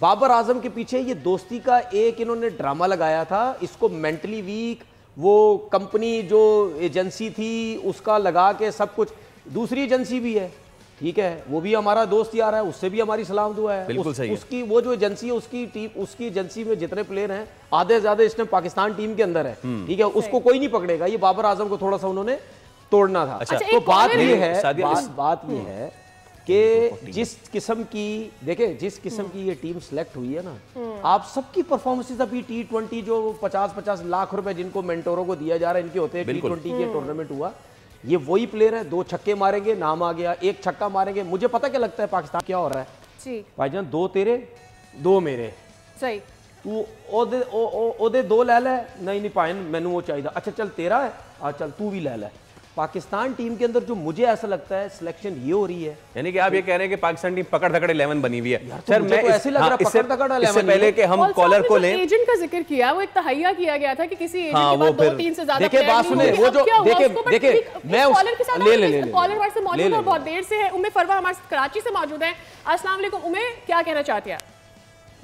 बाबर आजम के पीछे ये दोस्ती का एक इन्होंने ड्रामा लगाया था, इसको मेंटली वीक, वो कंपनी जो एजेंसी थी उसका लगा के सब कुछ, दूसरी एजेंसी भी है, ठीक है, वो भी हमारा दोस्त यार है, उससे भी हमारी सलाम दुआ है। बिल्कुल सही उसकी वो जो एजेंसी है उसकी टीम, उसकी एजेंसी में जितने प्लेयर हैं आधे ज्यादा इसने पाकिस्तान टीम के अंदर है, ठीक है, उसको कोई नहीं पकड़ेगा। ये बाबर आजम को थोड़ा सा उन्होंने तोड़ना था। अच्छा, तो बात ये है कि जिस किस्म की देखे जिस किस्म की ये टीम सिलेक्ट हुई है ना, आप सबकी परफॉर्मेंसेस अभी T20 जो 50-50 लाख रुपए जिनको मेंटोरों को दिया जा रहा है इनके होते हैं, T20 के टूर्नामेंट हुआ, ये वही प्लेयर है, 2 छक्के मारेंगे, नाम आ गया, 1 छक्का मारेंगे। मुझे पता क्या लगता है पाकिस्तान क्या हो रहा है जी भाईजान, 2 तेरे 2 मेरे, सही तू ओदे 2 ले ले, नहीं पाए मैनू वो चाहिए, अच्छा चल तेरा है, चल तू भी ले ले। पाकिस्तान टीम के अंदर जो मुझे ऐसा लगता है सिलेक्शन ये हो रही है, यानी कि आप ये कह रहे हैं कि पाकिस्तान टीम पकड़ धकड़ 11 बनी हुई है। सर मैं ऐसे लग रहा पकड़ धकड़ 11 इससे पहले कि हम कॉलर को लें, एजेंट का जिक्र किया, वो एक तहैया किया गया था कि किसी एजेंट के पास 2-3 से ज्यादा देखिए बात सुने, वो जो देखिए मैं कॉलर के साथ कॉलर हमारे से मौजूद है, बहुत देर से है। उम्मे फरवा हमारे कराची से मौजूद है। अस्सलाम वालेकुम उम्मे, क्या कहना चाहती हैं?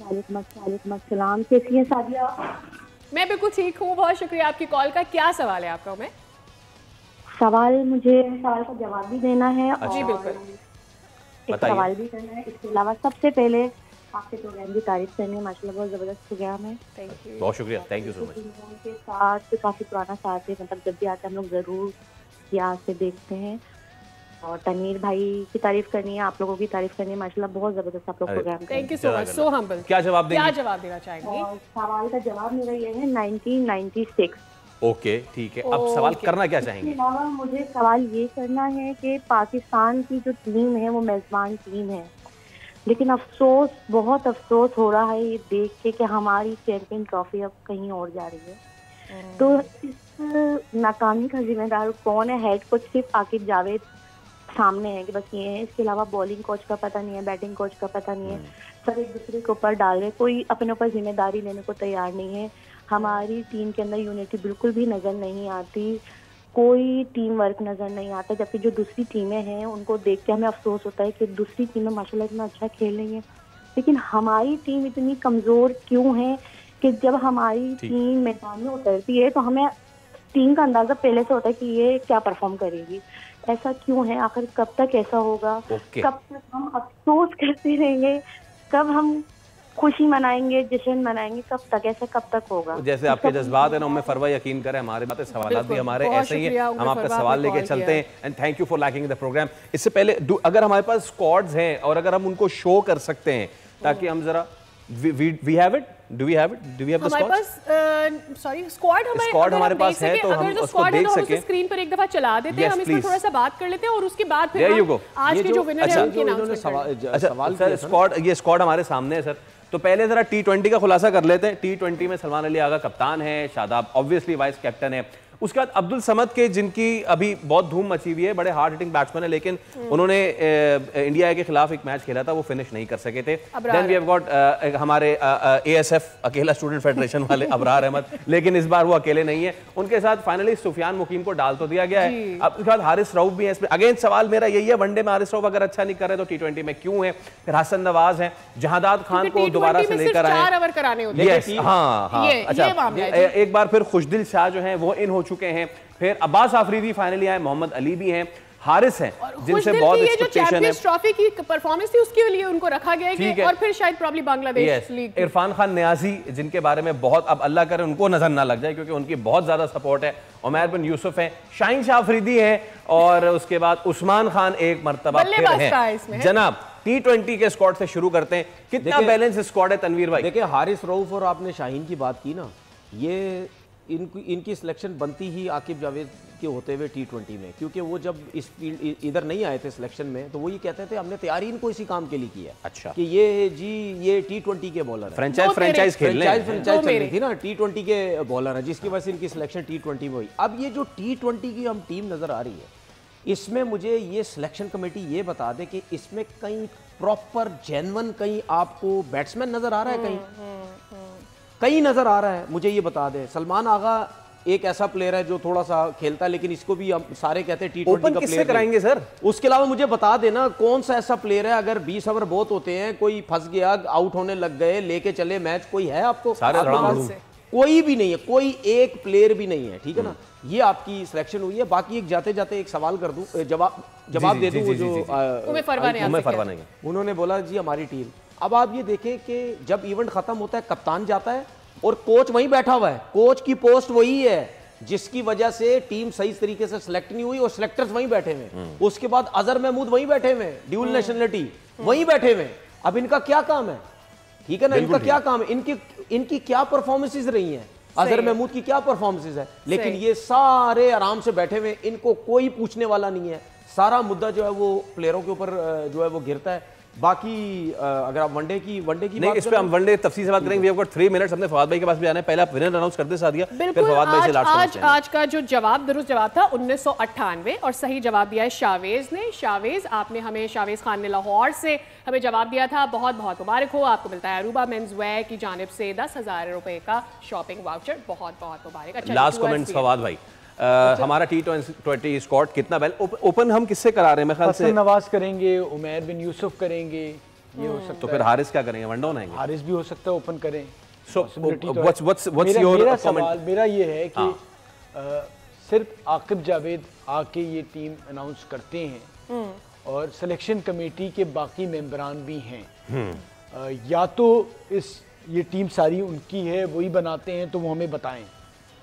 वालेकुम अस्सलाम, कैसी हैं सादिया? मैं बिल्कुल ठीक हूँ, बहुत शुक्रिया आपकी कॉल का। क्या सवाल है आपका उम्मे? सवाल मुझे सवाल का जवाब भी देना है जी बिल्कुल, एक सवाल भी करना है। इसके अलावा सबसे पहले आपके प्रोग्राम की तारीफ करनी है, माशाल्लाह बहुत ज़बरदस्त प्रोग्राम है, बहुत शुक्रिया, थैंक यू सो मच। के साथ काफ़ी पुराना साथ है, मतलब जब भी आते हम लोग ज़रूर यहाँ से देखते हैं। और तनीर भाई की तारीफ करनी है, आप लोगों की तारीफ करनी है, माशाल्लाह बहुत ज़बरदस्त आप लोग programme. Thank you so much, so humble. क्या जवाब देंगे? क्या जवाब देना चाहेंगे? सवाल का जवाब मेरा ये है 1996। ओके ठीक है, अब सवाल करना क्या चाहेंगे? इसके अलावा मुझे सवाल ये करना है कि पाकिस्तान की जो टीम है वो मेजबान टीम है, लेकिन अफसोस, बहुत अफसोस हो रहा है ये देख के कि हमारी चैंपियन ट्रॉफी अब कहीं और जा रही है। तो इस नाकामी का जिम्मेदार कौन है? हेड कोच सिर्फ आकिब जावेद सामने है कि बस ये है, इसके अलावा बॉलिंग कोच का पता नहीं है, बैटिंग कोच का पता नहीं है, सब एक दूसरे के ऊपर डाल रहे, कोई अपने ऊपर जिम्मेदारी लेने को तैयार नहीं है। हमारी टीम के अंदर यूनिटी बिल्कुल भी नज़र नहीं आती, कोई टीम वर्क नज़र नहीं आता, जबकि जो दूसरी टीमें हैं उनको देख के हमें अफसोस होता है कि दूसरी टीमें माशाल्लाह इतना अच्छा खेल रही हैं, लेकिन हमारी टीम इतनी कमज़ोर क्यों है कि जब हमारी टीम मैदान में उतरती है तो हमें टीम का अंदाज़ा पहले से होता है कि ये क्या परफॉर्म करेगी। ऐसा क्यों है? आखिर कब तक ऐसा होगा? कब तक हम अफसोस करते रहेंगे? कब हम खुशी मनाएंगे, जश्न मनाएंगे? कब तक ऐसा कब तक होगा? जैसे आपके जज्बात है ना उम्मे फरवा, यकीन करें हमारे बातें सवाल भी हमारे ऐसे ही हैं, हम आपका सवाल लेके चलते हैं। And thank you for liking the programme. इससे पहले अगर हमारे पास स्क्वाड्स हैं और अगर हम उनको शो कर सकते हैं ताकि हम जरा we have it do we have it? Do we have the हमारे स्क्वाड? पास सॉरी स्क्वाड स्क्वाड हमारे पास है, तो हम अगर जो उसको स्क्वाड है देख तो हम सकें। उसे स्क्रीन पर एक दफा चला देते हैं, Yes, हम इसमें please. थोड़ा सा बात कर लेते हैं और उसके बाद There फिर you हम go. आज के जो विनर है उनकी अनाउंसमेंट करेंगे। सवाल सर स्क्वाड, ये स्क्वाड हमारे सामने है सर। तो पहले जरा T20 का खुलासा कर लेते हैं। T20 में सलमान अली आगा कप्तान है, शादाब ऑब्वियसली वाइस कैप्टन है। उसके बाद अब्दुल समद के, जिनकी अभी बहुत धूम मची हुई है, बड़े हार्ड हिटिंग बैट्समैन है, लेकिन उन्होंने इंडिया के खिलाफ एक मैच खेला था, वो फिनिश नहीं कर सके थे। देन वी हैव गॉट हमारे ASF अकेला स्टूडेंट फेडरेशन वाले अबरार अहमद, लेकिन इस बार वो अकेले नहीं है। उनके साथ फाइनली सुफियान मुकीम को डाल तो दिया गया है। अब उसके बाद हारिस रऊफ भी है इसमें। अगेन सवाल मेरा यही है, वनडे में हारिस रऊफ अगर अच्छा नहीं कर रहे तो T20 में क्यों है? फिर हसन नवाज है, जहादाद खान को दोबारा से लेकर आए। 4 ओवर कराने होते हैं। Yes, हाँ, अच्छा, एक बार फिर खुशदिल शाह जो हैं वो इन हो चुके हैं। फिर अब्बास आफरीदी फाइनली आए, मोहम्मद अली भी हैं, हारिस हैं, जिनसे बहुत एक्सपेक्टेशन है। ट्रॉफी की परफॉर्मेंस थी उसके लिए उनको रखा गया है और फिर शायद प्रॉब्ली बांग्लादेश लीग। इरफान खान नियाजी, जिनके बारे में बहुत, अब अल्लाह करे उनको नजर ना लग जाए क्योंकि उनकी बहुत ज्यादा सपोर्ट है। उमैर बिन यूसुफ है, शाहीन शाह अफरीदी है, और उसके बाद उस्मान खान एक मरतबा फिर है। जनाब T20 के स्क्वाड से शुरू करते हैं। कितना बैलेंस स्क्वाड है तनवीर भाई? देखिए हारिस रऊफ और आपने शाहीन की बात की ना, ये इनकी सिलेक्शन बनती ही आकिब जावेद के होते हुए T20 में, क्योंकि वो जब इस फील्ड इधर नहीं आए थे सिलेक्शन में तो वो ये कहते थे हमने तैयारी इनको इसी काम के लिए किया। अच्छा, कि ये T20 के बॉलर है, फ्रेंचाइज खेल चल रही थी ना, T20 के बॉलर है, जिसकी वजह से इनकी सिलेक्शन T20 में हुई। अब ये जो T20 की हम टीम नजर आ रही है, इसमें मुझे ये सिलेक्शन कमेटी ये बता दे कि इसमें कहीं प्रॉपर जेन्युइन कहीं आपको बैट्समैन नजर आ रहा है, कहीं नजर आ रहा है? मुझे ये बता दे। सलमान आगा एक ऐसा प्लेयर है जो थोड़ा सा खेलता है, लेकिन इसको भी हम सारे कहते हैं T20 का प्लेयर कराएंगे सर। उसके अलावा मुझे बता देना कौन सा ऐसा प्लेयर है, अगर 20 ओवर बहुत होते हैं, कोई फंस गया, आउट होने लग गए, लेके चले मैच, कोई है आपको? कोई भी नहीं है, कोई एक प्लेयर भी नहीं है, ठीक है ना। ये आपकी सिलेक्शन हुई है। बाकी एक जाते जाते एक सवाल कर दूं, जवाब दे दूं। जो उन्होंने बोला जी हमारी टीम, अब आप ये देखें कि जब इवेंट खत्म होता है कप्तान जाता है और कोच वहीं बैठा हुआ है, कोच की पोस्ट वही है जिसकी वजह से टीम सही तरीके से सिलेक्ट नहीं हुई और सिलेक्टर्स वहीं बैठे हुए। उसके बाद अजहर महमूद वहीं बैठे हुए, ड्यूल नेशनलिटी वहीं बैठे हुए। अब इनका क्या काम है? ठीक है ना, इनका क्या काम है? इनकी क्या परफॉर्मेंसेस रही हैं? अजहर महमूद की क्या परफॉर्मेंसेस है? लेकिन ये सारे आराम से बैठे हुए, इनको कोई पूछने वाला नहीं है। सारा मुद्दा जो है वो प्लेयरों के ऊपर जो है वो गिरता है। बाकी अगर आप वनडे की नहीं, इस पे हम वनडे तफसील से बात करेंगे। We have got 3 minutes. हमने फवाद भाई के पास भी आना है, पहले आप विनर अनाउंस कर दे सादिया, फिर फवाद भाई से लास्ट। आज का जो जवाब दुरुस्त जवाब था 1998 और सही जवाब दिया है शावेज ने। शावेज, आपने हमें, शावेज खान ने लाहौर से हमें जवाब दिया था। बहुत बहुत मुबारक हो, आपको मिलता है अरूबा मेंस वेयर की जानिब से 10,000 रुपए का शॉपिंग वाउचर। बहुत बहुत मुबारक। अच्छा, लास्ट कमेंट्स फवाद भाई, हमारा T20 स्क्वाड कितना बैल ओपन हम किससे करा रहे हैं? मैं ख्याल से हसन नवाज करेंगे, उमैर बिन यूसुफ करेंगे, ये हो सकता है। तो फिर हारिस क्या करेंगे? वन डाउन आएंगे? हारिस भी हो सकता है ओपन करें। So what's your comment? मेरा ये है कि सिर्फ आकिब जावेद आके ये टीम अनाउंस करते हैं और सिलेक्शन कमेटी के बाकी मेंबरान भी हैं। या तो ये टीम सारी उनकी है, वही बनाते हैं, तो वो हमें बताएं।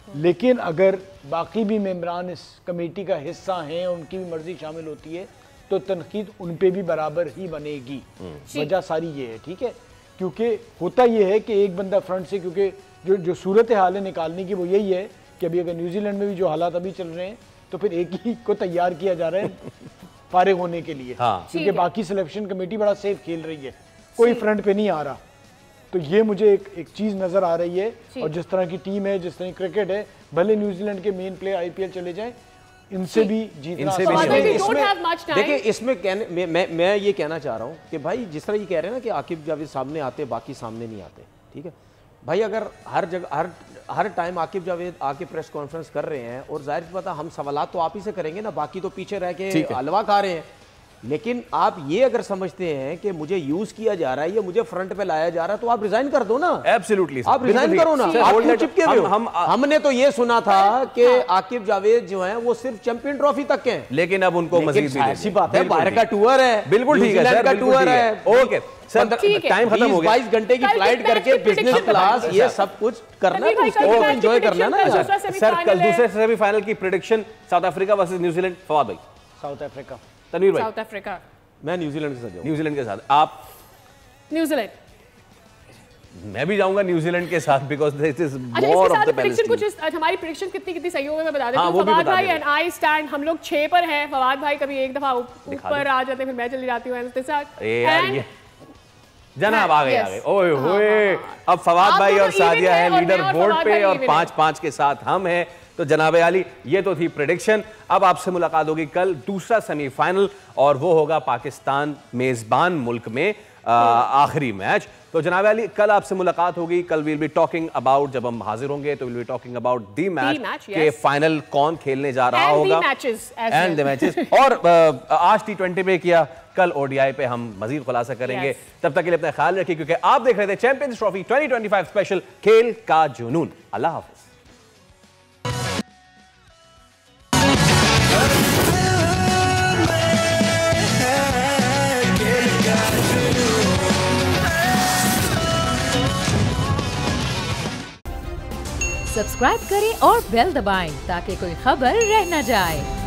लेकिन अगर बाकी भी मेंबरान इस कमेटी का हिस्सा हैं, उनकी भी मर्जी शामिल होती है, तो तनकीद उन पे भी बराबर ही बनेगी। वजह सारी ये है, ठीक है, क्योंकि होता ये है कि एक बंदा फ्रंट से, क्योंकि जो सूरत हाल है निकालने की वो यही है कि अभी अगर न्यूजीलैंड में भी जो हालात अभी चल रहे हैं तो फिर एक ही को तैयार किया जा रहा है फारिग होने के लिए। क्योंकि बाकी सिलेक्शन कमेटी बड़ा सेफ खेल रही है, कोई फ्रंट पे नहीं आ रहा। तो ये मुझे एक चीज नजर आ रही है। और जिस तरह की टीम है, जिस तरह की क्रिकेट है, भले न्यूजीलैंड के मेन प्लेयर IPL चले जाएं, इनसे भी जीतना। देखिए इसमें मैं ये कहना चाह रहा हूँ कि भाई जिस तरह ये कह रहे हैं ना कि आकिब जावेद सामने आते, बाकी सामने नहीं आते, ठीक है भाई। अगर हर जगह हर टाइम आकिब जावेद आके प्रेस कॉन्फ्रेंस कर रहे हैं और जाहिर पता हम सवालात तो आप ही से करेंगे ना, बाकी तो पीछे रह के हलवा खा रहे हैं। लेकिन आप ये अगर समझते हैं कि मुझे यूज किया जा रहा है या मुझे फ्रंट पे लाया जा रहा है, तो आप रिजाइन कर दो ना। एब्सोल्युटली, आप रिजाइन करो ना। आप क्यों चिपके हुए हो? हमने तो ये सुना था कि आकिब जावेद जो है वो सिर्फ चैंपियन ट्रॉफी तक के हैं, लेकिन अब उनको मजीद भी ऐसी बात है, बाहर का टूर है, बिल्कुल ठीक है सर, का टूर है। ओके सर, टाइम खत्म हो गया। 22 घंटे की फ्लाइट करके बिजनेस क्लास ये सब कुछ करना है, उसको एंजॉय करना ना। सर कल दूसरे सेमीफाइनल की prediction, south Africa versus New Zealand. Fawad भाई साउथ अफ्रीका, तनवीर भाई साउथ अफ्रीका, मैं न्यूजीलैंड के साथ जाऊंगा। न्यूजीलैंड के साथ, आप? न्यूजीलैंड। मैं भी जाऊंगा न्यूजीलैंड के साथ बिकॉज दिस इज अच्छा, मोर इसके ऑफ साथ द प्रेडिक्शन बैलेंस कुछ हमारी प्रेडिक्शन कितनी सही हो गई मैं बता देती हाँ, हूँ। वो भी फवाद बता भाई देना। एंड आई स्टैंड, हम लोग 6 पर हैं। फवाद भाई कभी एक दफा ऊपर आ जाते हैं, फिर मैं चली जाती हूँ उसके साथ। अरे यार ये जनाब आ गए Yes. आ गए, ओए होए, अब फवाद आप भाई दोनों और सादिया even है हैं और लीडर मैं और बोर्ड फवाद पे भाई और even 5-5 के साथ हम हैं। तो जनाब आली ये तो थी प्रेडिक्शन। अब आपसे मुलाकात होगी कल दूसरा सेमीफाइनल और वो होगा पाकिस्तान मेजबान मुल्क में आखिरी मैच। तो जनाब अली कल आपसे मुलाकात होगी। कल विल बी टॉकिंग अबाउट, जब हम हाजिर होंगे तो will be talking about the match के फाइनल कौन खेलने जा रहा होगा एंड द मैचेस। और आज T20 पे किया, कल ODI पे हम मजीद खुलासा करेंगे। तब तक के लिए अपना ख्याल रखिए क्योंकि आप देख रहे थे चैंपियंस ट्रॉफी 2025 स्पेशल खेल का जुनून। अल्लाह हाफिज। सब्सक्राइब करें और बेल दबाएं ताकि कोई खबर रह न जाए।